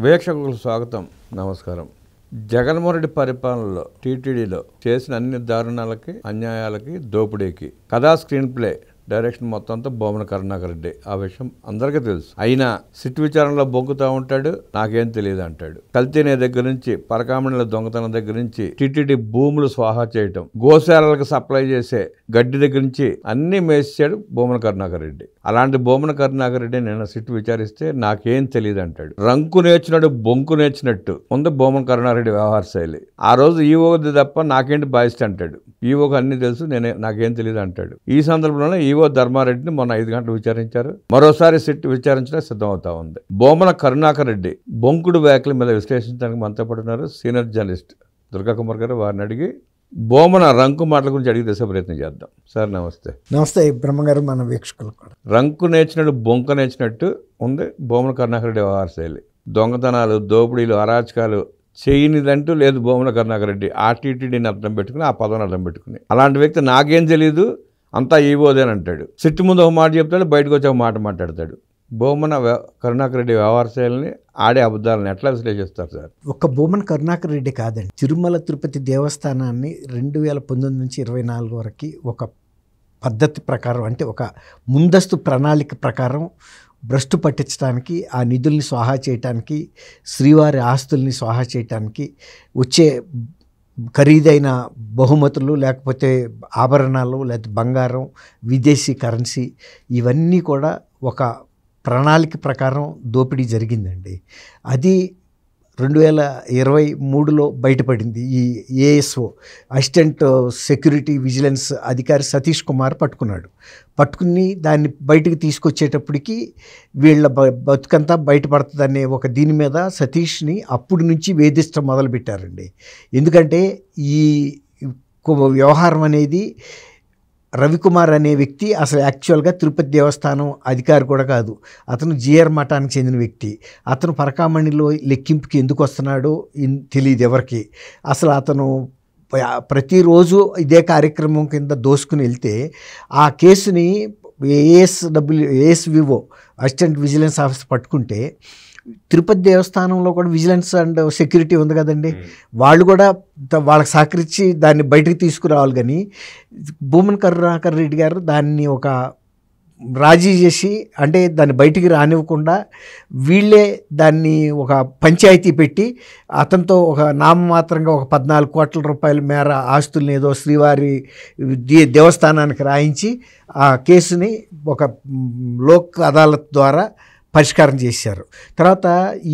వీక్షకులకు స్వాగతం, నమస్కారం. జగన్మోహన్ రెడ్డి పరిపాలనలో టీటీడీలో చేసిన అన్ని దారుణాలకి, అన్యాయాలకి, దోపిడీకి కథా స్క్రీన్ ప్లే డైరెక్షన్ మొత్తం అంతా బొమ్మన కరుణాకర్ రెడ్డి. ఆ విషయం అందరికీ తెలుసు. అయినా సిట్ విచారణలో బొంకుతా ఉంటాడు, నాకేం తెలియదు అంటాడు. కల్తీనే దగ్గర నుంచి, పరకామణిల దొంగతనం దగ్గర నుంచి, టీటీడీ భూములు స్వాహా చేయటం, గోశాలలకు సప్లై చేసే గడ్డి దగ్గర నుంచి అన్ని మేసాడు బొమ్మన కరుణాకర్ రెడ్డి. అలాంటి బొమ్మన కరుణాకర్ రెడ్డి నిన్న సిట్ విచారిస్తే నాకేం తెలియదు అంటాడు. రంకు నేర్చినట్టు బొంకు నేర్చినట్టు ఉంది బొమ్మన కరుణాకర్ రెడ్డి వ్యవహార శైలి. ఆ రోజు ఈవోది తప్ప నాకేంటి బాధ్యత అంటాడు. ఈవోకి అన్ని తెలుసు, నాకేం తెలియదు అంటాడు. ఈ సందర్భంలో ఈవో ధర్మారెడ్డిని మొన్న 5 గంటలు విచారించారు. మరోసారి సిట్ విచారించడం సిద్ధమవుతా ఉంది. బొమ్మన కరుణాకర్ రెడ్డి బొంకుడు వ్యాఖ్యల మీద విశ్లేషించడానికి మనతో పాటు ఉన్నారు సీనియర్ జర్నలిస్ట్ దుర్గా కుమార్ గారు. వారిని అడిగి బొమ్మన రంకు మాటల గురించి అడిగి తెసే ప్రయత్నం చేద్దాం. సార్ నమస్తే. నమస్తే బ్రహ్మగారు, మన వీక్షకులు కూడా. రంకు నేర్చినట్టు బొంక నేర్చినట్టు ఉంది బొమ్మన కరుణాకర్ రెడ్డి వ్యవహార శైలి. దొంగతనాలు, దోపిడీలు, అరాచకాలు చేయనిదంటూ లేదు బొమ్మన కరుణాకర్ రెడ్డి. ఆ టీటీడీని అర్థం పెట్టుకుని, ఆ పదవిని అర్థం పెట్టుకుని, అలాంటి వ్యక్తి నాకేం తెలియదు అంతా ఈవోదేని అంటాడు. సిట్టు ముందు ఒక మాట చెప్తాడు, బయటకు వచ్చి ఒక మాట మాట్లాడతాడు. బొమ్మన కరుణాకర్ రెడ్డి వ్యవహార శైలిని, ఆడే అబద్ధాలను ఎట్లా విశ్లేషిస్తారు సార్? ఒక్క బొమ్మన కరుణాకర్ రెడ్డి కాదండి, తిరుమల తిరుపతి దేవస్థానాన్ని 2019 నుంచి 24 వరకు ఒక పద్ధతి ప్రకారం, అంటే ఒక ముందస్తు ప్రణాళిక ప్రకారం భ్రష్టు పట్టించడానికి, ఆ నిధుల్ని స్వాహా చేయటానికి, శ్రీవారి ఆస్తుల్ని స్వాహా చేయటానికి, వచ్చే ఖరీదైన బహుమతులు, లేకపోతే ఆభరణాలు, లేకపోతే బంగారం, విదేశీ కరెన్సీ, ఇవన్నీ కూడా ఒక ప్రణాళిక ప్రకారం దోపిడీ జరిగిందండి. అది 2023లో బయటపడింది. ఈ ఏఎస్ఓ, అసిస్టెంట్ సెక్యూరిటీ విజిలెన్స్ అధికారి సతీష్ కుమార్ పట్టుకుని దాన్ని బయటకు తీసుకొచ్చేటప్పటికి వీళ్ళ బతుకంతా బయటపడుతుందనే ఒక దీని మీద సతీష్ని అప్పటి నుంచి వేధించడం మొదలుపెట్టారండి. ఎందుకంటే ఈ వ్యవహారం అనేది రవికుమార్ అనే వ్యక్తి అసలు యాక్చువల్గా తిరుపతి దేవస్థానం అధికారి కూడా కాదు. అతను జిఆర్ మఠానికి చెందిన వ్యక్తి. అతను పరకామణిలో లెక్కింపుకి ఎందుకు వస్తున్నాడో తెలియదు ఎవరికి. అసలు అతను ప్రతిరోజు ఇదే కార్యక్రమం కింద దోసుకుని వెళ్తే ఆ కేసుని ఏఎస్విఓ అసిస్టెంట్ విజిలెన్స్ ఆఫీసర్ పట్టుకుంటే, తిరుపతి దేవస్థానంలో కూడా విజిలెన్స్ అండ్ సెక్యూరిటీ ఉంది కదండి, వాళ్ళు కూడా వాళ్ళకి సహకరించి దాన్ని బయటకు తీసుకురావాలి. కానీ బొమ్మన కరుణాకర్ రెడ్డి గారు దాన్ని ఒక రాజీ చేసి, అంటే దాన్ని బయటికి రానివ్వకుండా వీళ్ళే దాన్ని ఒక పంచాయతీ పెట్టి అతనితో ఒక నామమాత్రంగా ఒక 14 కోట్ల రూపాయల మేర ఆస్తుల్ని ఏదో శ్రీవారి దేవస్థానానికి రాయించి ఆ కేసుని ఒక లోక్ అదాలత్ ద్వారా పరిష్కారం చేశారు. తర్వాత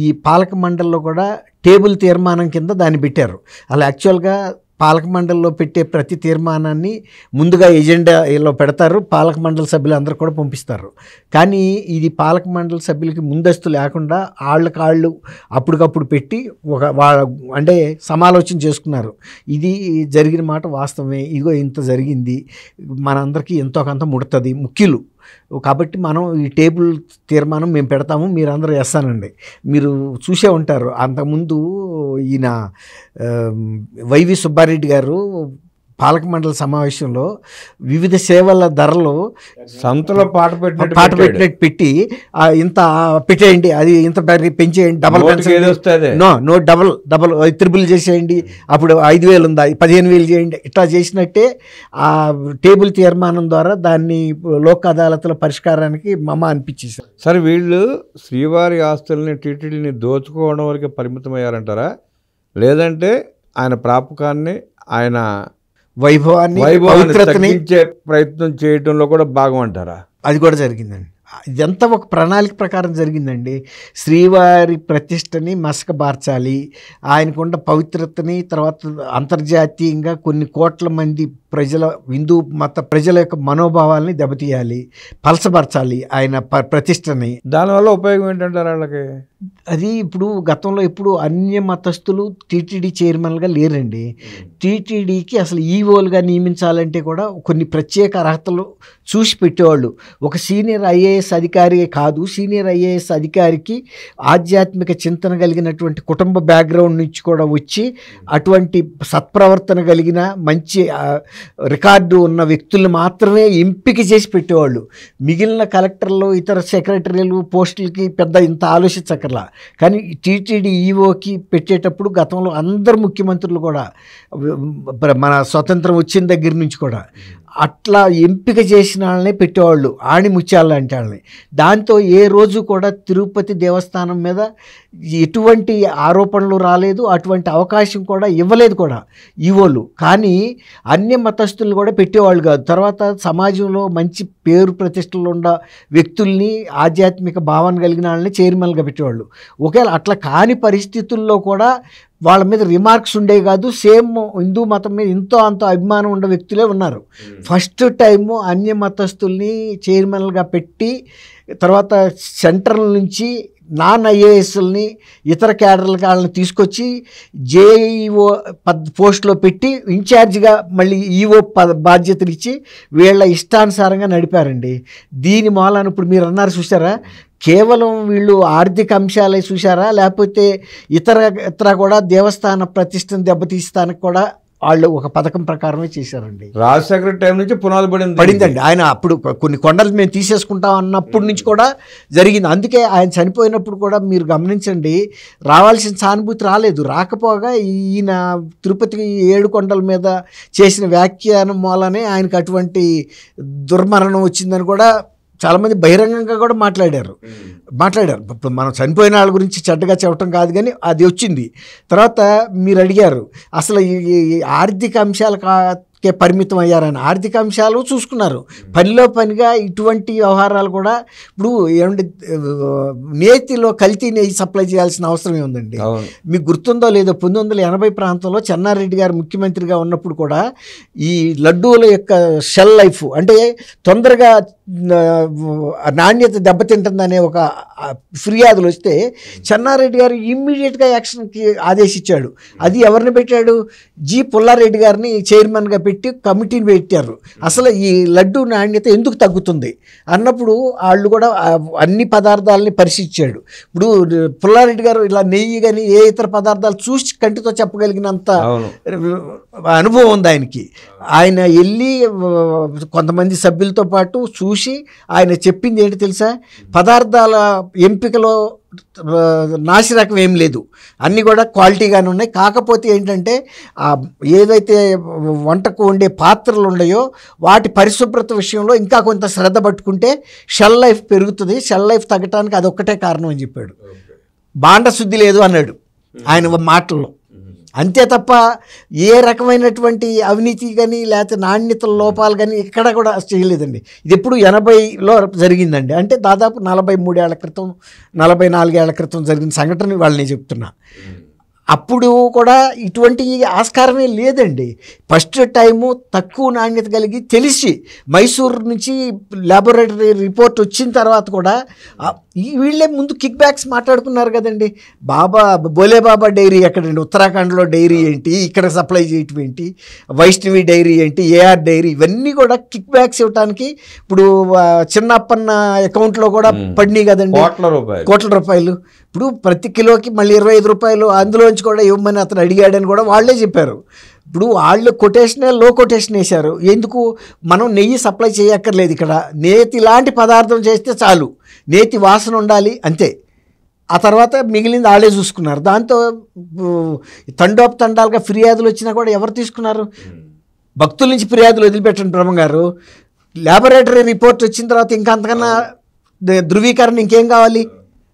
ఈ పాలక మండలిలో కూడా టేబుల్ తీర్మానం కింద దాన్ని పెట్టారు. అలా యాక్చువల్గా పాలక మండలిలో పెట్టే ప్రతి తీర్మానాన్ని ముందుగా ఎజెండాలో పెడతారు, పాలక మండలి సభ్యులు అందరూ కూడా పంపిస్తారు. కానీ ఇది పాలక మండలి సభ్యులకి ముందస్తు లేకుండా వాళ్ళకాళ్ళు అప్పటికప్పుడు పెట్టి అంటే సమాలోచన చేసుకున్నారు. ఇది జరిగిన మాట వాస్తవమే, ఇదిగో ఇంత జరిగింది, మనందరికీ ఎంతో కొంత ముడుతుంది ముఖ్యులు కాబట్టి మనం ఈ టేబుల్ తీర్మానం మేము పెడతాము, మీరు అందరూ వేస్తానండి. మీరు చూసే ఉంటారు, అంతకుముందు ఈయన వైవి సుబ్బారెడ్డి గారు పాలక మండలి సమావేశంలో వివిధ సేవల ధరలు సంతలో పాట పెట్టినట్టు పెట్టి ఇంత పెట్టేయండి, అది ఇంత పెంచేయండి, డబల్ త్రిబుల్ చేసేయండి, అప్పుడు 5,000 ఉందా 15,000 చేయండి, ఇట్లా చేసినట్టే ఆ టేబుల్ తీర్మానం ద్వారా దాన్ని లోక్ అదాలత్లో పరిష్కారానికి అనిపించేశారు. సరే, వీళ్ళు శ్రీవారి ఆస్తుల్ని, టీటీడీని దోచుకోవడం వరకు పరిమితమయ్యారంటారా, లేదంటే ఆయన ప్రాపకాన్ని, ఆయన వైభవాన్ని తగ్గించే ప్రయత్నం చేయడంలో కూడా భాగం అంటారా? అది కూడా జరిగిందండి. ఇదంతా ఒక ప్రణాళిక ప్రకారం జరిగిందండి. శ్రీవారి ప్రతిష్టని మసకబార్చాలి, ఆయనకున్న పవిత్రతని, తర్వాత అంతర్జాతీయంగా కొన్ని కోట్ల మంది ప్రజల, హిందూ మత ప్రజల యొక్క మనోభావాల్ని దెబ్బతీయాలి, పలసపరచాలి ఆయన ప్రతిష్టని. దానివల్ల ఉపయోగం ఏంటంటారు వాళ్ళకి? అది ఇప్పుడు గతంలో ఎప్పుడు అన్య మతస్థులు టీటీడీ చైర్మన్గా లేరండి. టీటీడీకి అసలు ఈవోలుగా నియమించాలంటే కూడా కొన్ని ప్రత్యేక అర్హతలు చూసి పెట్టేవాళ్ళు. ఒక సీనియర్ ఐఏఎస్ అధికారి కాదు, సీనియర్ ఐఏఎస్ అధికారికి ఆధ్యాత్మిక చింతన కలిగినటువంటి కుటుంబ బ్యాక్గ్రౌండ్ నుంచి కూడా వచ్చి అటువంటి సత్ప్రవర్తన కలిగిన మంచి రికార్డు ఉన్న వ్యక్తులను మాత్రమే ఎంపిక చేసి పెట్టేవాళ్ళు. మిగిలిన కలెక్టర్లు, ఇతర సెక్రటరీలు పోస్టులకి పెద్ద ఇంత ఆలోచించక్కర్లేదు. పెట్టక్కర్లా. కానీ టీటీడీ ఈఓకి పెట్టేటప్పుడు గతంలో అందరు ముఖ్యమంత్రులు కూడా మన స్వతంత్రం వచ్చిన దగ్గర నుంచి కూడా అట్లా ఎంపిక చేసిన వాళ్ళనే పెట్టేవాళ్ళు, ఆణిముత్యాలు లాంటి వాళ్ళని. దాంతో ఏ రోజు కూడా తిరుపతి దేవస్థానం మీద ఎటువంటి ఆరోపణలు రాలేదు, అటువంటి అవకాశం కూడా ఇవ్వలేదు కూడా ఈవోలు. కానీ అన్య మతస్థులు కూడా పెట్టేవాళ్ళు కాదు. తర్వాత సమాజంలో మంచి పేరు ప్రతిష్టలు ఉన్న వ్యక్తుల్ని, ఆధ్యాత్మిక భావన కలిగిన వాళ్ళని చైర్మన్గా పెట్టేవాళ్ళు. ఒకవేళ అట్లా కాని పరిస్థితుల్లో కూడా వాళ్ళ మీద రిమార్క్స్ ఉండేవి కాదు. సేమ్ హిందూ మతం మీద ఇంతో అంతో అభిమానం ఉన్న వ్యక్తులే ఉన్నారు. ఫస్ట్ టైము అన్య మతస్థుల్ని చైర్మన్లుగా పెట్టి, తర్వాత సెంట్రల్ నుంచి నాన్ ఐఏఎస్ని, ఇతర క్యాడర్ల వాళ్ళని తీసుకొచ్చి జేఈఓ పోస్టులో పెట్టి ఇన్ఛార్జిగా మళ్ళీ ఈఓ బాధ్యతలు ఇచ్చి వీళ్ళ ఇష్టానుసారంగా నడిపారండి. దీని మూలాన ఇప్పుడు మీరు అన్నారు చూసారా, కేవలం వీళ్ళు ఆర్థిక అంశాలే చూసారా, లేకపోతే ఇతర కూడా దేవస్థాన ప్రతిష్టను దెబ్బతీస్తానికి కూడా వాళ్ళు ఒక పథకం ప్రకారమే చేశారండి. రాజశేఖర టైం నుంచి పునాది పడిందండి. ఆయన అప్పుడు కొన్ని కొండలు మేము తీసేసుకుంటాం అన్నప్పటి నుంచి కూడా జరిగింది. అందుకే ఆయన చనిపోయినప్పుడు కూడా మీరు గమనించండి, రావాల్సిన సానుభూతి రాలేదు. రాకపోగా ఈయన తిరుపతికి 7 కొండల మీద చేసిన వ్యాఖ్యానం మూలనే ఆయనకు అటువంటి దుర్మరణం వచ్చిందని కూడా చాలామంది బహిరంగంగా కూడా మాట్లాడారు. ఇప్పుడు మనం చనిపోయిన వాళ్ళ గురించి చెడ్డగా చెప్పడం కాదు, కానీ అది వచ్చింది. తర్వాత మీరు అడిగారు అసలు ఈ ఆర్థిక అంశాలకే పరిమితం అయ్యారని. ఆర్థిక అంశాలు చూసుకున్నారు, పనిలో పనిగా ఇటువంటి వ్యవహారాలు కూడా. ఇప్పుడు ఏమంటే నేతిలో కల్తీ నెయ్యి సప్లై చేయాల్సిన అవసరం ఏముందండి? మీకు గుర్తుందో లేదో, 1980 ప్రాంతంలో చెన్నారెడ్డి గారు ముఖ్యమంత్రిగా ఉన్నప్పుడు కూడా ఈ లడ్డూల యొక్క షెల్ లైఫ్ అంటే తొందరగా నాణ్యత దెబ్బతింటుందనే ఒక ఫిర్యాదులు వస్తే చెన్నారెడ్డి గారు ఇమ్మీడియట్గా యాక్షన్కి ఆదేశించాడు. అది ఎవరిని పెట్టాడు? జి పుల్లారెడ్డి గారిని చైర్మన్గా పెట్టి కమిటీని పెట్టారు. అసలు ఈ లడ్డు నాణ్యత ఎందుకు తగ్గుతుంది అన్నప్పుడు వాళ్ళు కూడా అన్ని పదార్థాలని పరిశీలించాడు. ఇప్పుడు పుల్లారెడ్డి గారు ఇలా నెయ్యి కానీ ఏ ఇతర పదార్థాలు చూసి కంటితో చెప్పగలిగినంత అనుభవం ఉంది ఆయనకి. ఆయన వెళ్ళి కొంతమంది సభ్యులతో పాటు చూసి ఆయన చెప్పింది ఏంటి తెలుసా, పదార్థాల ఎంపికలో నాసిరకం ఏం లేదు, అన్నీ కూడా క్వాలిటీగానే ఉన్నాయి. కాకపోతే ఏంటంటే ఏదైతే వంటకు వండే పాత్రలు ఉన్నాయో వాటి పరిశుభ్రత విషయంలో ఇంకా కొంత శ్రద్ధ పట్టుకుంటే షెల్ లైఫ్ పెరుగుతుంది, షెల్ లైఫ్ తగ్గటానికి అదొక్కటే కారణం అని చెప్పాడు. బాండ శుద్ధి లేదు అన్నాడు ఆయన మాటల్లో. అంతే తప్ప ఏ రకమైనటువంటి అవినీతి కానీ లేకపోతే నాణ్యత లోపాలు కానీ ఇక్కడ కూడా చేయలేదండి. ఇది ఎప్పుడు 80లో జరిగిందండి. అంటే దాదాపు 43 ఏళ్ల క్రితం 44 ఏళ్ల క్రితం జరిగిన సంఘటన వాళ్ళని చెప్తున్నా. అప్పుడు కూడా ఇటువంటి ఆస్కారమే లేదండి. ఫస్ట్ టైము తక్కువ నాణ్యత కలిగి తెలిసి మైసూరు నుంచి ల్యాబొరేటరీ రిపోర్ట్ వచ్చిన తర్వాత కూడా వీళ్ళే ముందు కిక్ బ్యాక్స్ మాట్లాడుకున్నారు కదండి. బోలే బాబా డైరీ ఎక్కడండి, ఉత్తరాఖండ్లో డైరీ ఏంటి, ఇక్కడ సప్లై చేయటం ఏంటి, వైష్ణవి డైరీ ఏంటి, ఏఆర్ డైరీ, ఇవన్నీ కూడా కిక్ బ్యాక్స్ ఇవ్వడానికి ఇప్పుడు చిన్నప్పన్న అకౌంట్లో కూడా పడినాయి కదండి, కోట్ల రూపాయలు. ఇప్పుడు ప్రతి కిలోకి మళ్ళీ 25 రూపాయలు అందులోంచి కూడా ఇవ్వమని అతను అడిగాడని కూడా వాళ్ళే చెప్పారు. ఇప్పుడు వాళ్ళు కొటేషనే లో కొటేషన్ వేశారు. ఎందుకు? మనం నెయ్యి సప్లై చేయక్కర్లేదు, ఇక్కడ నేతి లాంటి పదార్థం చేస్తే చాలు, నేతి వాసన ఉండాలి అంతే. ఆ తర్వాత మిగిలింది వాళ్ళే చూసుకున్నారు. దాంతో తండోపతండాలుగా ఫిర్యాదులు వచ్చినా కూడా ఎవరు తీసుకున్నారు? భక్తుల నుంచి ఫిర్యాదులు వదిలిపెట్టండి బ్రహ్మ గారు. ల్యాబొరేటరీ రిపోర్ట్ వచ్చిన తర్వాత ఇంకా అంతకన్నా ధృవీకరణ ఇంకేం కావాలి?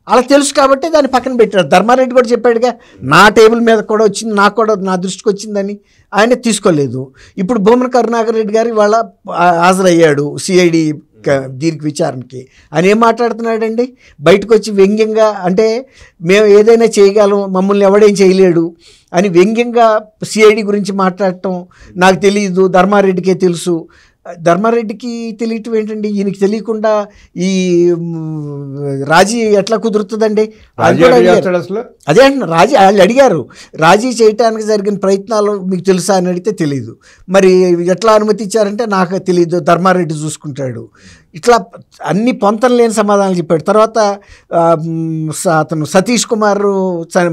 అలా తెలుసు కాబట్టి దాన్ని పక్కన పెట్టారు. ధర్మారెడ్డి కూడా చెప్పాడుగా, నా టేబుల్ మీద కూడా వచ్చింది, నాకు కూడా నా దృష్టికి వచ్చిందని. ఆయన తీసుకోలేదు. ఇప్పుడు భూమన కరుణాకర్ రెడ్డి గారు ఇవాళ హాజరయ్యాడు సిఐడి దీనికి విచారణకి. ఆయన ఏం మాట్లాడుతున్నాడండి? బయటకు వచ్చి వ్యంగ్యంగా, అంటే మేము ఏదైనా చేయగలం, మమ్మల్ని ఎవడేం చేయలేడు అని వ్యంగ్యంగా సిఐడి గురించి మాట్లాడటం. నాకు తెలియదు, ధర్మారెడ్డికే తెలుసు. ధర్మారెడ్డికి తెలియటం ఏంటండి? ఈయనకి తెలియకుండా ఈ రాజీ ఎట్లా కుదురుతుందండి? అదే అంటున్నా, రాజీ వాళ్ళు అడిగారు, రాజీ చేయటానికి జరిగిన ప్రయత్నాలు మీకు తెలుసా అని అడిగితే తెలియదు. మరి ఎట్లా అనుమతి ఇచ్చారంటే నాకు తెలియదు, ధర్మారెడ్డి చూసుకుంటాడు. ఇట్లా అన్ని పొంతం లేని సమాధానాలు చెప్పాడు. తర్వాత అతను సతీష్ కుమార్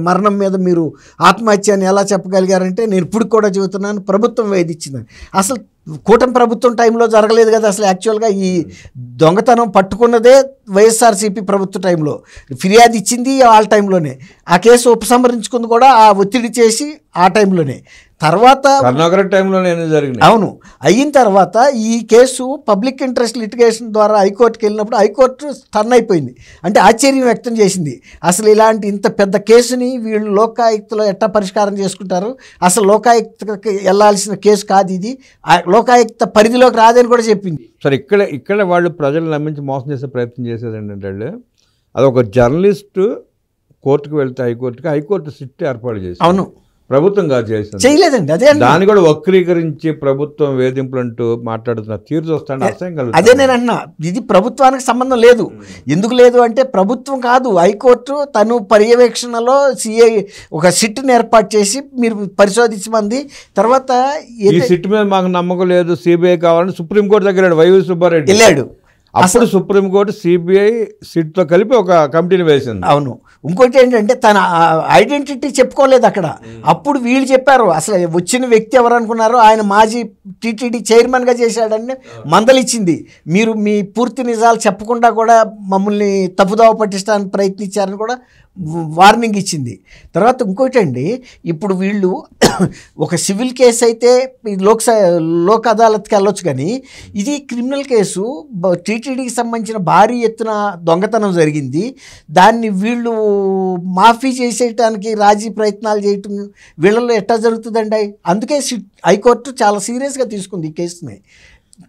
మరణం మీద మీరు ఆత్మహత్య అని ఎలా చెప్పగలిగారంటే, నేను ఇప్పుడు కూడా చెబుతున్నాను ప్రభుత్వం వేధించిందని. అసలు కూటమి ప్రభుత్వం టైంలో జరగలేదు కదా అసలు. యాక్చువల్గా ఈ దొంగతనం పట్టుకున్నదే వైఎస్ఆర్సీపీ ప్రభుత్వ టైంలో, ఫిర్యాదు ఇచ్చింది వాళ్ళ టైంలోనే, ఆ కేసు ఉపసంహరించుకుంది కూడా ఆ ఒత్తిడి చేసి ఆ టైంలోనే. తర్వాత కరుణాకర్ టైంలో జరిగింది. అవును, అయిన తర్వాత ఈ కేసు పబ్లిక్ ఇంట్రెస్ట్ లిటిగేషన్ ద్వారా హైకోర్టుకి వెళ్ళినప్పుడు హైకోర్టు టర్న్ అయిపోయింది. అంటే ఆశ్చర్యం వ్యక్తం చేసింది, అసలు ఇలాంటి ఇంత పెద్ద కేసుని వీళ్ళు లోకాయుక్తలో ఎట్టా పరిష్కారం చేసుకుంటారు, అసలు లోకాయుక్తకి వెళ్ళాల్సిన కేసు కాదు ఇది, లోకాయుక్త పరిధిలోకి రాదని కూడా చెప్పింది. సరే, ఇక్కడ వాళ్ళు ప్రజలు నమ్మించి మోసం చేసే ప్రయత్నం చేసేది ఏంటంటే, అదొక జర్నలిస్టు కోర్టుకు వెళ్తే హైకోర్టు సిట్ ఏర్పాటు చేసి, అవును, ప్రభుత్వం కాదు చేసింది, చేయలేదండి. అదే దాన్ని కూడా వక్రీకరించి ప్రభుత్వం వేధింపులు అంటూ మాట్లాడుతున్న తీరు చూస్తాను అసహ్యం కలుగుతుంది. అదే నేను అన్నా, ఇది ప్రభుత్వానికి సంబంధం లేదు. ఎందుకు లేదు అంటే ప్రభుత్వం కాదు, హైకోర్టు తను పర్యవేక్షణలో సిఐ ఒక సిట్ని ఏర్పాటు చేసి మీరు పరిశోధించమంది. తర్వాత ఈ సిట్ మీద మాకు నమ్మకం లేదు, సిబిఐ కావాలని సుప్రీంకోర్టు దగ్గర వైవి సుబ్బారెడ్డి వెళ్ళాడు. అప్పుడు సుప్రీంకోర్టు సిబిఐ సిట్తో కలిపి ఒక కమిటీని వేసింది. అవును, ఇంకోటి ఏంటంటే తన ఐడెంటిటీ చెప్పుకోలేదు అక్కడ. అప్పుడు వీళ్ళు చెప్పారు అసలు వచ్చిన వ్యక్తి ఎవరు అనుకున్నారో, ఆయన మాజీ టీటీడీ చైర్మన్గా చేశాడని మందలిచ్చింది. మీరు మీ పూర్తి నిజాలు చెప్పకుండా కూడా మమ్మల్ని తప్పుదోవ పట్టించడానికి ప్రయత్నించారని కూడా వార్నింగ్ ఇచ్చింది. తర్వాత ఇంకోటి అండి, ఇప్పుడు వీళ్ళు ఒక సివిల్ కేసు అయితే లోక్ అదాలత్కి వెళ్ళొచ్చు, కానీ ఇది క్రిమినల్ కేసు, టీటీడీకి సంబంధించిన భారీ ఎత్తున దొంగతనం జరిగింది. దాన్ని వీళ్ళు మాఫీ చేసేయటానికి రాజీ ప్రయత్నాలు చేయటం వీళ్ళలో ఎట్టా జరుగుతుందండి. అందుకే హైకోర్టు చాలా సీరియస్గా తీసుకుంది ఈ కేసుని.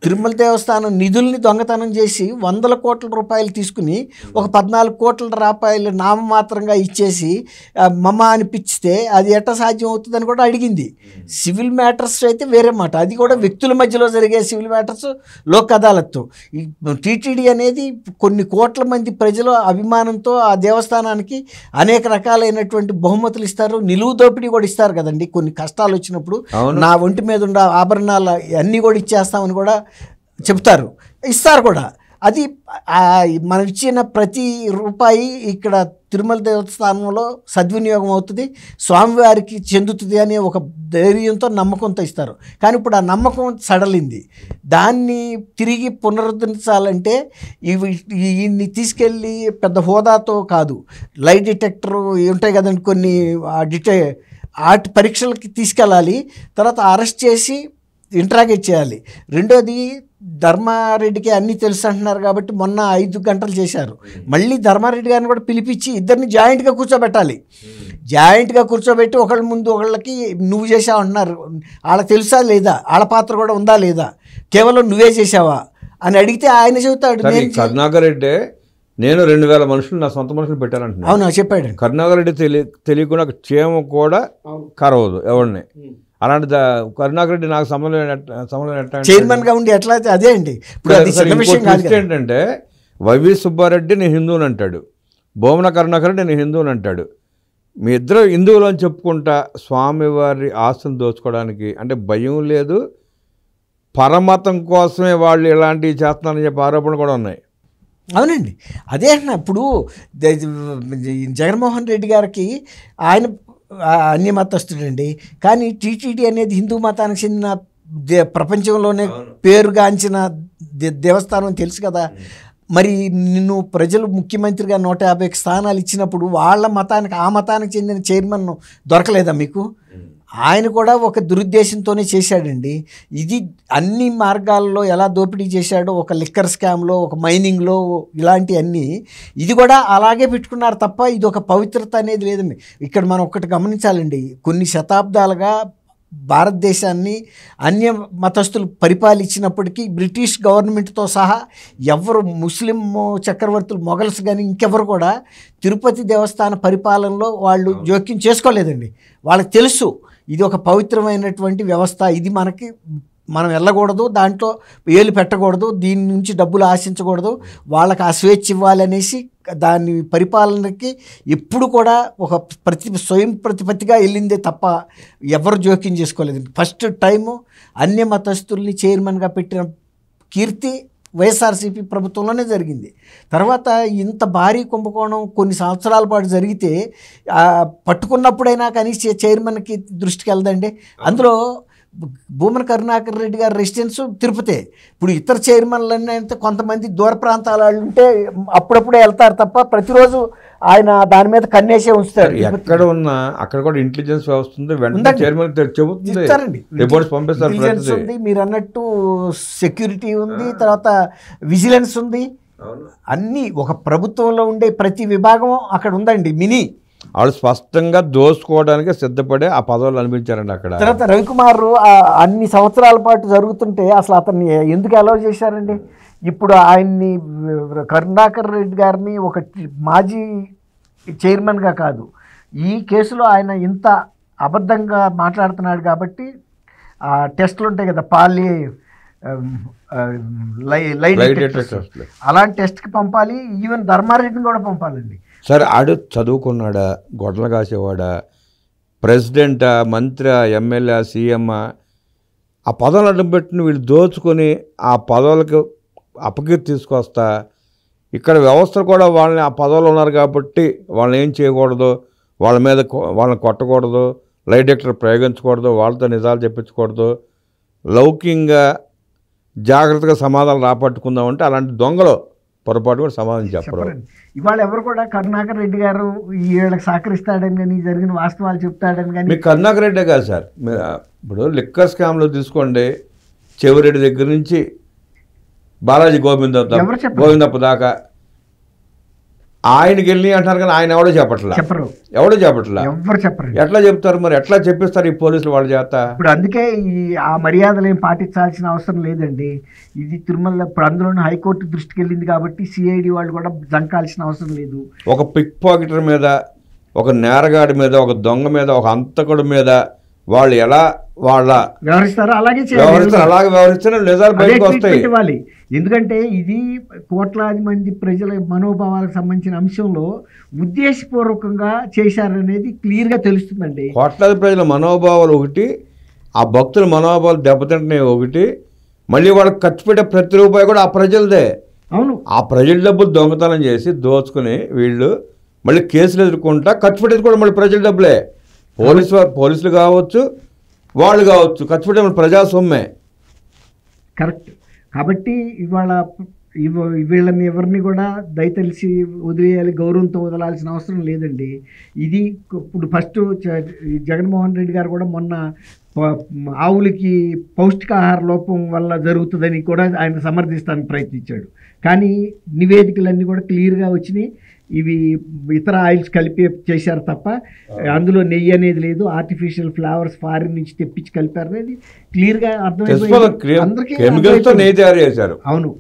తిరుమల దేవస్థానం నిధుల్ని దొంగతనం చేసి 100 కోట్ల రూపాయలు తీసుకుని ఒక 14 కోట్ల రూపాయలు నామమాత్రంగా ఇచ్చేసి మమ్మ అనిపిస్తే అది ఎట్లా సాధ్యం అవుతుందని కూడా అడిగింది. సివిల్ మ్యాటర్స్ అయితే వేరే మాట, అది కూడా వ్యక్తుల మధ్యలో జరిగే సివిల్ మ్యాటర్స్ లోక్ అదాలత్తు. ఈ టీటీడీ అనేది కొన్ని కోట్ల మంది ప్రజల అభిమానంతో ఆ దేవస్థానానికి అనేక రకాలైనటువంటి బహుమతులు ఇస్తారు, నిలువు దోపిడీ కూడా ఇస్తారు కదండి. కొన్ని కష్టాలు వచ్చినప్పుడు నా ఒంటి మీద ఉన్న ఆభరణాలు అన్నీ కూడా ఇచ్చేస్తామని కూడా చెప్తారు, ఇస్తారు కూడా. అది మనం ఇచ్చిన ప్రతి రూపాయి ఇక్కడ తిరుమల దేవస్థానంలో సద్వినియోగం అవుతుంది, స్వామివారికి చెందుతుంది అనే ఒక ధైర్యంతో నమ్మకంతో ఇస్తారు. కానీ ఇప్పుడు ఆ నమ్మకం సడలింది. దాన్ని తిరిగి పునరుద్ధరించాలంటే ఇవి తీసుకెళ్ళి పెద్ద హోదాతో కాదు, లై డిటెక్టర్ ఉంటాయి కదండి కొన్ని, ఆర్ట్ పరీక్షలకి తీసుకెళ్ళాలి, తర్వాత అరెస్ట్ చేసి ఇంట్రాగేట్ చేయాలి. రెండోది ధర్మారెడ్డికి అన్నీ తెలుసు అంటున్నారు కాబట్టి మొన్న 5 గంటలు చేశారు. మళ్ళీ ధర్మారెడ్డి గారిని కూడా పిలిపించి ఇద్దరిని జాయింట్గా కూర్చోబెట్టాలి. జాయింట్గా కూర్చోబెట్టి ఒకళ్ళ ముందు ఒకళ్ళకి నువ్వు చేసావు అంటున్నారు, వాళ్ళకి తెలుసా లేదా, వాళ్ళ పాత్ర కూడా ఉందా లేదా, కేవలం నువ్వే చేసావా అని అడిగితే ఆయన చెబుతాడు. కరుణాకర్ రెడ్డి నేను 2000 మనుషులు నా సొంత మనుషులు పెట్టానంటున్నాను. అవునా, చెప్పాడు. కరుణాకర్ రెడ్డి తెలియకుండా చీమ కూడా కరవదు ఎవరిని. అలాంటి కరుణాకర్ రెడ్డి నాకు సంబంధం చైర్మన్గా ఉండి ఎట్లా, అదే అండి. ఇప్పుడు ఏంటంటే వైవి సుబ్బారెడ్డి నేను హిందువుని అంటాడు, బోమన కరుణాకర్ రెడ్డి నేను హిందువుని అంటాడు. మీ ఇద్దరు హిందువులు అని చెప్పుకుంటా స్వామివారి ఆస్తులను దోచుకోవడానికి అంటే భయం లేదు, పరమతం కోసమే వాళ్ళు ఇలాంటివి చేస్తున్నారని చెప్పి ఆరోపణలు కూడా ఉన్నాయి. అవునండి, అదే అంటున్నా. ఇప్పుడు జగన్మోహన్ రెడ్డి గారికి ఆయన అన్యమతస్తుడండి, కానీ టీటీడీ అనేది హిందూ మతానికి చెందిన ప్రపంచంలోనే పేరుగాంచిన దేవస్థానం తెలుసు కదా. మరి నిన్ను ప్రజలు ముఖ్యమంత్రిగా 150 స్థానాలు ఇచ్చినప్పుడు వాళ్ళ మతానికి, ఆ మతానికి చెందిన చైర్మన్ దొరకలేదా మీకు? ఆయన కూడా ఒక దురుద్దేశంతోనే చేశాడండి. ఇది అన్ని మార్గాల్లో ఎలా దోపిడీ చేశాడో, ఒక లిక్కర్ స్కామ్లో, ఒక మైనింగ్లో, ఇలాంటివన్నీ ఇది కూడా అలాగే పెట్టుకున్నారు తప్ప ఇది ఒక పవిత్రత అనేది లేదండి. ఇక్కడ మనం ఒకటి గమనించాలండి, కొన్ని శతాబ్దాలుగా భారతదేశాన్ని అన్య మతస్థులు పరిపాలించినప్పటికీ బ్రిటిష్ గవర్నమెంట్తో సహా ఎవరు ముస్లిం చక్రవర్తులు, మొఘల్స్ కానీ ఇంకెవరు కూడా తిరుపతి దేవస్థాన పరిపాలనలో వాళ్ళు జోక్యం చేసుకోలేదండి. వాళ్ళకి తెలుసు ఇది ఒక పవిత్రమైనటువంటి వ్యవస్థ, ఇది మనం వెళ్ళకూడదు, దాంట్లో ఏలు పెట్టకూడదు, దీని నుంచి డబ్బులు ఆశించకూడదు, వాళ్ళకి ఆ స్వేచ్ఛ ఇవ్వాలనేసి దాని పరిపాలనకి ఎప్పుడు కూడా ఒక స్వయం ప్రతిపత్తిగా వెళ్ళిందే తప్ప ఎవరు జోక్యం చేసుకోలేదు. ఫస్ట్ టైము అన్య మతస్థుల్ని చైర్మన్గా పెట్టిన కీర్తి వైఎస్ఆర్సీపీ ప్రభుత్వంలోనే జరిగింది. తర్వాత ఇంత భారీ కుంభకోణం కొన్ని సంవత్సరాల పాటు జరిగితే పట్టుకున్నప్పుడైనా కనీసం చైర్మన్కి దృష్టికి వెళ్దండి. అందులో భూమన కరుణాకర్ రెడ్డి గారి రెసిడెన్స్ తిరుపతి. ఇప్పుడు ఇతర చైర్మన్లన్నీ అయితే కొంతమంది దూర ప్రాంతాల వాళ్ళు ఉంటే అప్పుడప్పుడే వెళ్తారు తప్ప ప్రతిరోజు ఆయన దాని మీద కన్నేసే ఉంచుతారు. ఎక్కడ ఉన్నా అక్కడ కూడా ఇంటెలిజెన్స్ వ్యవస్థ ఉంది, వెంటనే చైర్మన్ చెబుతుంది, రిపోర్ట్స్ పంపిస్తారు. ఇంటెలిజెన్స్ ఉంది, మీరు అన్నట్టు సెక్యూరిటీ ఉంది, తర్వాత విజిలెన్స్ ఉంది, అన్నీ ఒక ప్రభుత్వంలో ఉండే ప్రతి విభాగం అక్కడ ఉందండి. మినీ వాళ్ళు స్పష్టంగా దోసుకోవడానికి సిద్ధపడే ఆ పదవులు అనిపించారండి అక్కడ. తర్వాత రవికుమార్ అన్ని సంవత్సరాల పాటు జరుగుతుంటే అసలు అతన్ని ఎందుకు అలౌ చేశారండి? ఇప్పుడు ఆయన్ని కరుణాకర్ రెడ్డి గారిని ఒక మాజీ చైర్మన్గా కాదు, ఈ కేసులో ఆయన ఇంత అబద్ధంగా మాట్లాడుతున్నాడు కాబట్టి ఆ టెస్టులు ఉంటాయి కదా, లై డిటెక్టర్స్, అలాంటి టెస్ట్కి పంపాలి. ఈవెన్ ధర్మారెడ్డిని కూడా పంపాలండి. సరే, ఆడు చదువుకున్నాడా, గొడవలు కాసేవాడా, ప్రెసిడెంటా, మంత్రి, ఎమ్మెల్యే, సీఎం, ఆ పదవులు అడ్డం పెట్టిన వీళ్ళు దోచుకొని ఆ పదవులకు అపకీర్తి తీసుకొస్తా, ఇక్కడ వ్యవస్థలు కూడా వాళ్ళని ఆ పదవులు ఉన్నారు కాబట్టి వాళ్ళని ఏం చేయకూడదు, వాళ్ళని కొట్టకూడదు, లై డిటెక్టర్ ప్రయోగించకూడదు, వాళ్ళతో నిజాలు చెప్పించకూడదు, లౌకికంగా జాగ్రత్తగా సమాధానం రాపట్టుకుందామంటే అలాంటి దొంగలు పొరపాటు కూడా సమాధానం చెప్పరు. ఇవాళ ఎవరు కూడా కరుణాకర్ రెడ్డి గారు ఈ వీళ్ళకి సహకరిస్తాడని కానీ జరిగిన వాస్తవాలు చెప్తాడని కానీ. మీకు కరుణాకర్ రెడ్డే కాదు సార్, ఇప్పుడు లిక్కర్ స్కామ్లో తీసుకోండి, చెవిరెడ్డి దగ్గర నుంచి బాలాజీ గోవిందప్ప దాకా ఆయనకి వెళ్ళి అంటారు కానీ ఆయన ఎవడో చెప్పట్లా, ఎవరు చెప్పరు. ఎట్లా చెప్తారు మరి, ఎట్లా చెప్పిస్తారు ఈ పోలీసులు వాళ్ళ చేత? ఇప్పుడు అందుకే ఆ మర్యాదలు ఏం పాటించాల్సిన అవసరం లేదండి. ఇది తిరుమల ఇప్పుడు అందులోనే హైకోర్టు దృష్టికి వెళ్ళింది కాబట్టి సిఐడి వాళ్ళు కూడా జంకాల్సిన అవసరం లేదు. ఒక పిక్ పాకెటర్ మీద, ఒక నేరగాడి మీద, ఒక దొంగ మీద, ఒక హంతకుడి మీద వాళ్ళు ఎలా వ్యవహరిస్తారో అలాగే వ్యవహరిస్తే నిజాలు బయటకు వస్తాయి. ఎందుకంటే ఇది కోట్లాది మంది ప్రజల మనోభావాలకు సంబంధించిన అంశంలో ఉద్దేశపూర్వకంగా చేశారనేది క్లియర్గా తెలుస్తుందండి. కోట్లాది ప్రజల మనోభావాలు ఒకటి, ఆ భక్తుల మనోభావాలు దెబ్బతింటున్నాయి ఒకటి, మళ్ళీ వాళ్ళకి ఖర్చు పెట్టే ప్రతి రూపాయి కూడా ఆ ప్రజలదే. అవును, ఆ ప్రజల డబ్బులు దొంగతనం చేసి దోచుకుని వీళ్ళు మళ్ళీ కేసులు ఎదుర్కొంటా ఖర్చు పెట్టేది కూడా మళ్ళీ ప్రజల డబ్బులే. పోలీసులు కావచ్చు, వాళ్ళు కావచ్చు, ఖర్చు పెట్టే ప్రజాస్వామ్యమే. కరెక్ట్. కాబట్టి ఇవాళ వీళ్ళని ఎవరిని కూడా దయతలిసి వదిలేయాలి, గౌరవంతో వదలాల్సిన అవసరం లేదండి. ఇది ఇప్పుడు ఫస్ట్ జగన్మోహన్ రెడ్డి గారు కూడా మొన్న ఆవులకి పౌష్టికాహార లోపం వల్ల జరుగుతుందని కూడా ఆయన సమర్థిస్తానికి ప్రయత్నించాడు. కానీ నివేదికలన్నీ కూడా క్లియర్గా వచ్చినాయి. ఇవి ఇతర ఆయిల్స్ కలిపి చేశారు తప్ప అందులో నెయ్యి అనేది లేదు, ఆర్టిఫిషియల్ ఫ్లేవర్స్ ఫారిన్ నుంచి తెప్పించి కలిపారు అనేది క్లియర్గా అర్థమైపోయింది అందరికీ. అవును,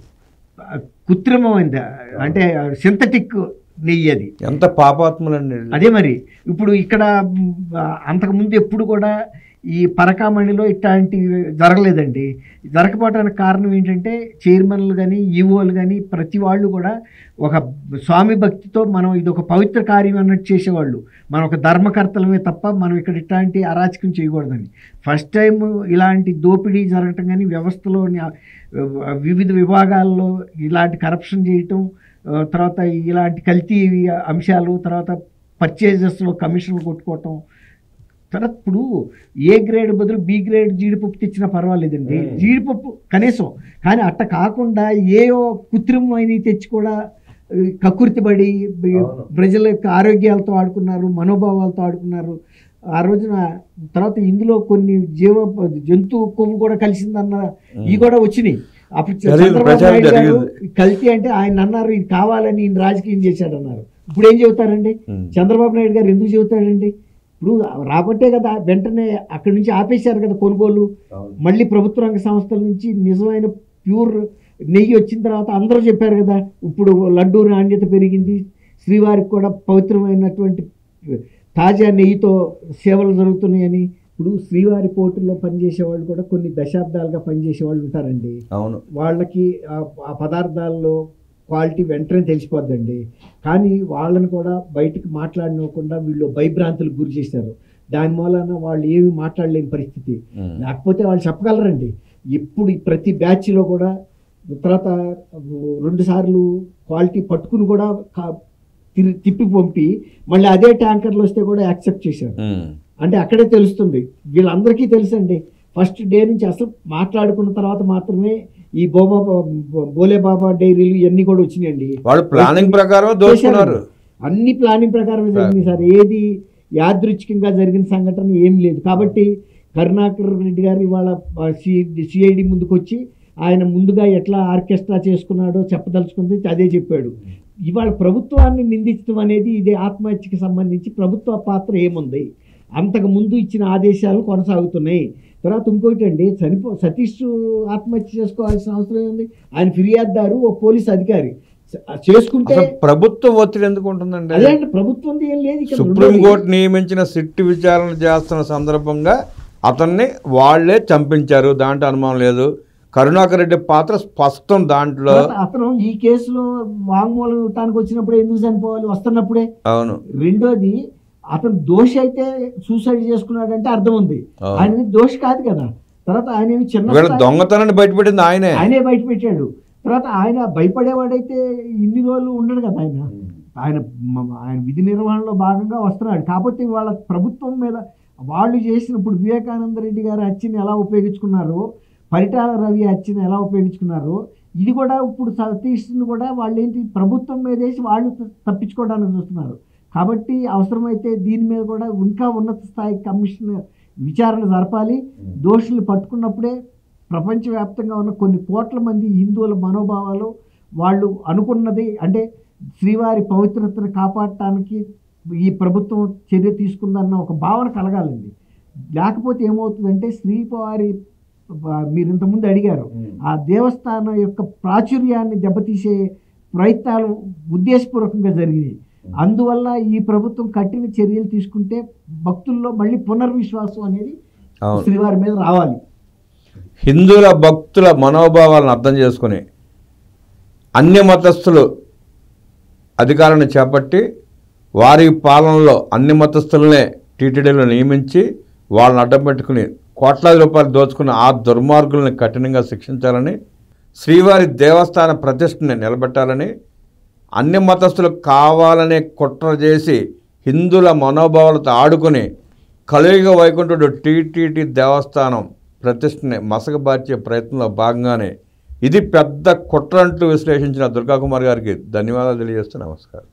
కృత్రిమమైంది, అంటే సింథటిక్ నెయ్యి, అది ఎంత పాపాత్మలండి. అదే మరి ఇప్పుడు ఇక్కడ అంతకుముందు ఎప్పుడు కూడా ఈ పరకామణిలో ఇట్లాంటివి జరగలేదండి. జరగకపోవడానికి కారణం ఏంటంటే చైర్మన్లు కానీ ఈవోలు కానీ ప్రతి వాళ్ళు కూడా ఒక స్వామి భక్తితో మనం ఇది ఒక పవిత్ర కార్యం అన్నట్టు చేసేవాళ్ళు. మనం ఒక ధర్మకర్తలమే తప్ప మనం ఇక్కడ ఇట్లాంటి అరాచకం చేయకూడదని. ఫస్ట్ టైం ఇలాంటి దోపిడీ జరగటం కానీ వ్యవస్థలోని వివిధ విభాగాల్లో ఇలాంటి కరప్షన్ చేయటం, తర్వాత ఇలాంటి కల్తీ అంశాలు, తర్వాత పర్చేజెస్లో కమిషన్లు కొట్టుకోవటం, తర్వాత ఇప్పుడు ఏ గ్రేడ్ బదులు బి గ్రేడ్ జీడిపప్పు తెచ్చినా పర్వాలేదండి, జీడిపప్పు కనీసం. కానీ అట్ట కాకుండా ఏవో కృత్రిమమైనవి తెచ్చి కూడా కక్కుర్తిపడి ప్రజల యొక్క ఆరోగ్యాలతో ఆడుకున్నారు, మనోభావాలతో ఆడుకున్నారు ఆ రోజున. తర్వాత ఇందులో కొన్ని జంతు కొవ్వు కూడా కలిసిందన్న ఇవి కూడా వచ్చినాయి. అప్పుడు చంద్రబాబు నాయుడు గారు కల్తీ అంటే ఆయన అన్నారు ఇది కావాలని ఈయన రాజకీయం చేశాడన్నారు. ఇప్పుడు ఏం చెబుతారండి? చంద్రబాబు నాయుడు గారు ఎందుకు చెబుతాడండి? ఇప్పుడు రాబట్టే కదా వెంటనే అక్కడి నుంచి ఆపేశారు కదా కొనుగోలు. మళ్ళీ ప్రభుత్వ రంగ సంస్థల నుంచి నిజమైన ప్యూర్ నెయ్యి వచ్చిన తర్వాత అందరూ చెప్పారు కదా ఇప్పుడు లడ్డూ నాణ్యత పెరిగింది, శ్రీవారికి కూడా పవిత్రమైనటువంటి తాజా నెయ్యితో సేవలు జరుగుతున్నాయని. ఇప్పుడు శ్రీవారి పోటీల్లో పనిచేసే వాళ్ళు కూడా కొన్ని దశాబ్దాలుగా పనిచేసే వాళ్ళు ఉంటారండి. అవును, వాళ్ళకి ఆ పదార్థాల్లో క్వాలిటీ వెంటనే తెలిసిపోద్దండి. కానీ వాళ్ళని కూడా బయటికి మాట్లాడనివ్వకుండా వీళ్ళు భయభ్రాంతులకు గురి చేశారు. దాని మూలన వాళ్ళు ఏమి మాట్లాడలేని పరిస్థితి. లేకపోతే వాళ్ళు చెప్పగలరండి. ఇప్పుడు ప్రతి బ్యాచ్లో కూడా తర్వాత 2 సార్లు క్వాలిటీ పట్టుకుని కూడా తిప్పి పంపి మళ్ళీ అదే ట్యాంకర్లు వస్తే కూడా యాక్సెప్ట్ చేశారు. అంటే అక్కడే తెలుస్తుంది, వీళ్ళందరికీ తెలుసండి ఫస్ట్ డే నుంచి అసలు మాట్లాడుకున్న తర్వాత మాత్రమే ఈ బోలే బాబా డైరీలు ఇవన్నీ కూడా వచ్చినాయండి. వాళ్ళు ప్లానింగ్ ప్రకారం దోచుకున్నారు. అన్ని ప్లానింగ్ ప్రకారమే జరిగింది సార్. ఏది యాదృచ్ఛికంగా జరిగిన సంఘటన ఏం లేదు. కాబట్టి కరుణాకర్ రెడ్డి గారు ఇవాళ సిఐడి ముందుకు వచ్చి ఆయన ముందుగా ఎట్లా ఆర్కెస్ట్రా చేసుకున్నాడో చెప్పదలుచుకుంది అదే చెప్పాడు. ఇవాళ ప్రభుత్వాన్ని నిందించడం అనేది ఇదే ఆత్మహత్యకి సంబంధించి ప్రభుత్వ పాత్ర ఏముంది, అంతకు ముందు ఇచ్చిన ఆదేశాలు కొనసాగుతున్నాయి. తర్వాత ఇంకోటి అండి, సతీష్ ఆత్మహత్య చేసుకోవాల్సిన అవసరం ఉంది. ఆయన ఫిర్యాదుదారు ఓ పోలీస్ అధికారి చేసుకుంటే ప్రభుత్వం ఒత్తిడి ఎందుకు ఉంటుందండి? అదే అంటే ప్రభుత్వం ఏం లేదు. సుప్రీంకోర్టు నియమించిన సిట్ విచారణ చేస్తున్న సందర్భంగా అతన్ని వాళ్లే చంపించారు, దాంట్లో అనుమానం లేదు. కరుణాకర్ రెడ్డి పాత్ర స్పష్టం దాంట్లో. అతను ఈ కేసులో వాంగ్మూలం ఇవ్వటానికి వచ్చినప్పుడే ఎందుకు చనిపోవాలి, వస్తున్నప్పుడే. అవును. రెండోది, అతను దోషి అయితే సూసైడ్ చేసుకున్నాడంటే అర్థం ఉంది, ఆయన దోషి కాదు కదా. తర్వాత ఆయన చిన్న దొంగతనాన్ని బయటపెట్టింది ఆయనే బయటపెట్టాడు. తర్వాత ఆయన భయపడేవాడైతే ఇన్ని రోజులు ఉండడు కదా. ఆయన విధి నిర్వహణలో భాగంగా వస్తున్నాడు. కాకపోతే వాళ్ళ ప్రభుత్వం మీద వాళ్ళు చేసినప్పుడు వివేకానంద రెడ్డి గారి హత్యని ఎలా ఉపయోగించుకున్నారో, పరిటాల రవి హత్యని ఎలా ఉపయోగించుకున్నారో, ఇది కూడా ఇప్పుడు సతీష్ని కూడా వాళ్ళు ఏంటి ప్రభుత్వం మీద వేసి వాళ్ళు తప్పించుకోవడానికి చూస్తున్నారు. కాబట్టి అవసరమైతే దీని మీద కూడా ఇంకా ఉన్నత స్థాయి కమిషన్ విచారణ జరపాలి. దోషులు పట్టుకున్నప్పుడే ప్రపంచవ్యాప్తంగా ఉన్న కొన్ని కోట్ల మంది హిందువుల మనోభావాలు వాళ్ళు అనుకున్నది అంటే శ్రీవారి పవిత్రతను కాపాడటానికి ఈ ప్రభుత్వం చర్య తీసుకుందన్న ఒక భావన కలగాలండి. లేకపోతే ఏమవుతుందంటే శ్రీవారి, మీరు ఇంతకుముందు అడిగారు, ఆ దేవస్థానం యొక్క ప్రాచుర్యాన్ని దెబ్బతీసే ప్రయత్నాలు ఉద్దేశపూర్వకంగా జరిగినాయి. అందువల్ల ఈ ప్రభుత్వం కఠిన చర్యలు తీసుకుంటే భక్తుల్లో మళ్ళీ పునర్విశ్వాసం అనేది శ్రీవారి మీద రావాలి. హిందువుల భక్తుల మనోభావాలను అర్థం చేసుకుని అన్య మతస్థులు అధికారాన్ని చేపట్టి వారి పాలనలో అన్ని మతస్థులనే టీటీడీలో నియమించి వాళ్ళని అడ్డం పెట్టుకుని కోట్లాది రూపాయలు దోచుకున్న ఆ దుర్మార్గుల్ని కఠినంగా శిక్షించాలని, శ్రీవారి దేవస్థాన ప్రతిష్టని నిలబెట్టాలని, అన్ని మతస్థులు కావాలనే కుట్ర చేసి హిందువుల మనోభావాలతో ఆడుకుని కలియుగ వైకుంఠుడు టీటీడీ దేవస్థానం ప్రతిష్టని మసకబార్చే ప్రయత్నంలో భాగంగానే ఇది పెద్ద కుట్ర అంటూ విశ్లేషించిన దుర్గాకుమార్ గారికి ధన్యవాదాలు తెలియజేస్తూ నమస్కారం.